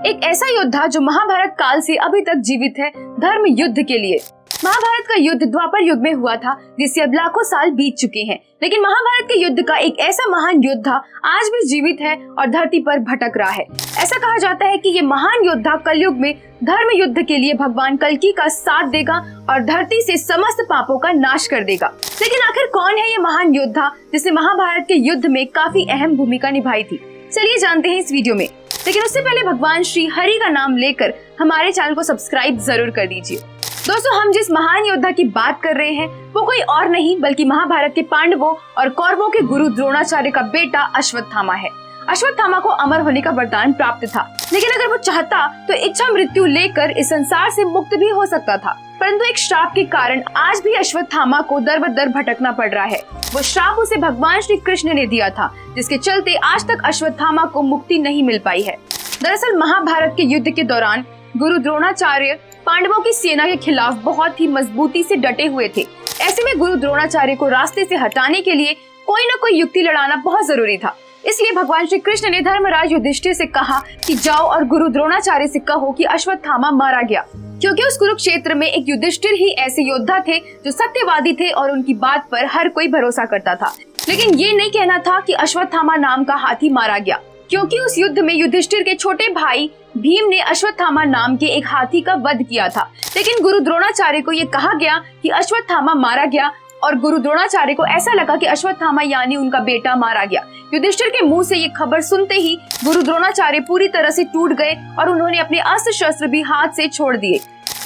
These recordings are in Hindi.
एक ऐसा योद्धा जो महाभारत काल से अभी तक जीवित है धर्म युद्ध के लिए। महाभारत का युद्ध द्वापर युग में हुआ था, जिससे अब लाखों साल बीत चुके हैं, लेकिन महाभारत के युद्ध का एक ऐसा महान योद्धा आज भी जीवित है और धरती पर भटक रहा है। ऐसा कहा जाता है कि ये महान योद्धा कलयुग में धर्म युद्ध के लिए भगवान कल्कि का साथ देगा और धरती से समस्त पापों का नाश कर देगा। लेकिन आखिर कौन है ये महान योद्धा जिसने महाभारत के युद्ध में काफी अहम भूमिका निभाई थी? चलिए जानते हैं इस वीडियो में। लेकिन उससे पहले भगवान श्री हरि का नाम लेकर हमारे चैनल को सब्सक्राइब जरूर कर दीजिए। दोस्तों, हम जिस महान योद्धा की बात कर रहे हैं वो कोई और नहीं बल्कि महाभारत के पांडवों और कौरवों के गुरु द्रोणाचार्य का बेटा अश्वत्थामा है। अश्वत्थामा को अमर होने का वरदान प्राप्त था, लेकिन अगर वो चाहता तो इच्छा मृत्यु लेकर इस संसार से मुक्त भी हो सकता था, परंतु एक श्राप के कारण आज भी अश्वत्थामा को दर बदर भटकना पड़ रहा है। वो श्राप उसे भगवान श्री कृष्ण ने दिया था, जिसके चलते आज तक अश्वत्थामा को मुक्ति नहीं मिल पाई है। दरअसल महाभारत के युद्ध के दौरान गुरु द्रोणाचार्य पांडवों की सेना के खिलाफ बहुत ही मजबूती से डटे हुए थे। ऐसे में गुरु द्रोणाचार्य को रास्ते से हटाने के लिए कोई न कोई युक्ति लड़ाना बहुत जरूरी था। इसलिए भगवान श्री कृष्ण ने धर्मराज युधिष्ठिर से कहा कि जाओ और गुरु द्रोणाचार्य से कहो कि अश्वत्थामा मारा गया, क्योंकि उस कुरुक्षेत्र में एक युधिष्ठिर ही ऐसे योद्धा थे जो सत्यवादी थे और उनकी बात पर हर कोई भरोसा करता था। लेकिन ये नहीं कहना था कि अश्वत्थामा नाम का हाथी मारा गया, क्योंकि उस युद्ध में युधिष्ठिर के छोटे भाई भीम ने अश्वत्थामा नाम के एक हाथी का वध किया था। लेकिन गुरु द्रोणाचार्य को ये कहा गया कि अश्वत्थामा मारा गया और गुरु द्रोणाचार्य को ऐसा लगा कि अश्वत्थामा यानी उनका बेटा मारा गया। युधिष्ठिर के मुंह से ये खबर सुनते ही गुरु द्रोणाचार्य पूरी तरह से टूट गए और उन्होंने अपने अस्त्र शस्त्र भी हाथ से छोड़ दिए।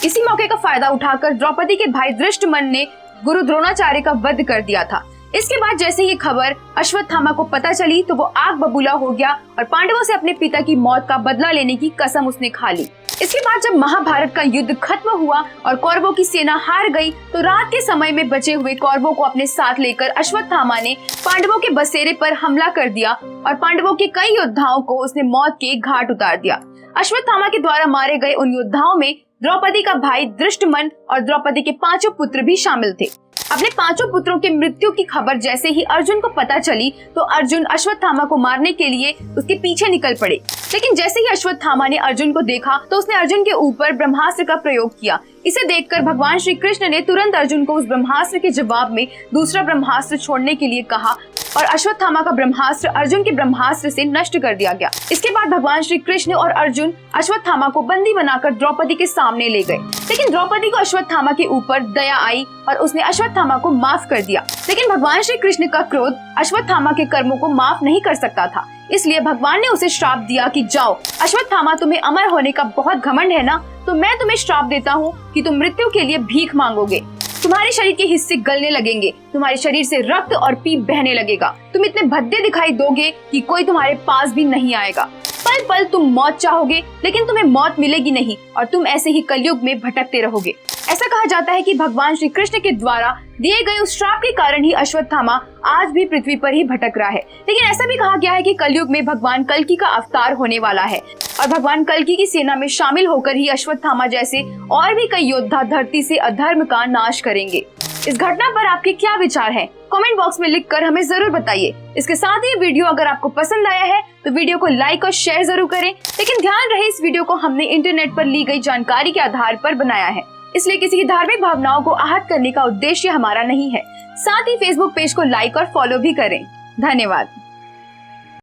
इसी मौके का फायदा उठाकर द्रौपदी के भाई धृष्टमन ने गुरु द्रोणाचार्य का वध कर दिया था। इसके बाद जैसे ये खबर अश्वत्थामा को पता चली तो वो आग बबूला हो गया और पांडवों से अपने पिता की मौत का बदला लेने की कसम उसने खा ली। इसके बाद जब महाभारत का युद्ध खत्म हुआ और कौरवों की सेना हार गई, तो रात के समय में बचे हुए कौरवों को अपने साथ लेकर अश्वत्थामा ने पांडवों के बसेरे पर हमला कर दिया और पांडवों के कई योद्धाओं को उसने मौत के घाट उतार दिया। अश्वत्थामा के द्वारा मारे गए उन योद्धाओं में द्रौपदी का भाई धृष्टमन और द्रौपदी के 5 पुत्र भी शामिल थे। अपने 5 पुत्रों के मृत्यु की खबर जैसे ही अर्जुन को पता चली तो अर्जुन अश्वत्थामा को मारने के लिए उसके पीछे निकल पड़े। लेकिन जैसे ही अश्वत्थामा ने अर्जुन को देखा तो उसने अर्जुन के ऊपर ब्रह्मास्त्र का प्रयोग किया। इसे देखकर भगवान श्री कृष्ण ने तुरंत अर्जुन को उस ब्रह्मास्त्र के जवाब में दूसरा ब्रह्मास्त्र छोड़ने के लिए कहा और अश्वत्थामा का ब्रह्मास्त्र अर्जुन के ब्रह्मास्त्र से नष्ट कर दिया गया। इसके बाद भगवान श्री कृष्ण और अर्जुन अश्वत्थामा को बंदी बनाकर द्रौपदी के सामने ले गए। लेकिन द्रौपदी को अश्वत्थामा के ऊपर दया आई और उसने अश्वत्थामा को माफ कर दिया। लेकिन भगवान श्री कृष्ण का क्रोध अश्वत्थामा के कर्मों को माफ नहीं कर सकता था, इसलिए भगवान ने उसे श्राप दिया कि जाओ अश्वत्थामा, तुम्हें अमर होने का बहुत घमंड है ना, तो मैं तुम्हें श्राप देता हूँ कि तुम मृत्यु के लिए भीख मांगोगे। तुम्हारे शरीर के हिस्से गलने लगेंगे, तुम्हारे शरीर से रक्त और पीप बहने लगेगा, तुम इतने भद्दे दिखाई दोगे कि कोई तुम्हारे पास भी नहीं आएगा। पल पल तुम मौत चाहोगे, लेकिन तुम्हें मौत मिलेगी नहीं और तुम ऐसे ही कलयुग में भटकते रहोगे। ऐसा कहा जाता है कि भगवान श्री कृष्ण के द्वारा दिए गए उस श्राप के कारण ही अश्वत्थामा आज भी पृथ्वी पर ही भटक रहा है। लेकिन ऐसा भी कहा गया है कि कलयुग में भगवान कल्कि का अवतार होने वाला है और भगवान कल्कि की सेना में शामिल होकर ही अश्वत्थामा जैसे और भी कई योद्धा धरती से अधर्म का नाश करेंगे। इस घटना पर आपके क्या विचार हैं? कमेंट बॉक्स में लिखकर हमें जरूर बताइए। इसके साथ ही वीडियो अगर आपको पसंद आया है तो वीडियो को लाइक और शेयर जरूर करें। लेकिन ध्यान रहे, इस वीडियो को हमने इंटरनेट पर ली गई जानकारी के आधार पर बनाया है, इसलिए किसी की धार्मिक भावनाओं को आहत करने का उद्देश्य हमारा नहीं है। साथ ही फेसबुक पेज को लाइक और फॉलो भी करें। धन्यवाद।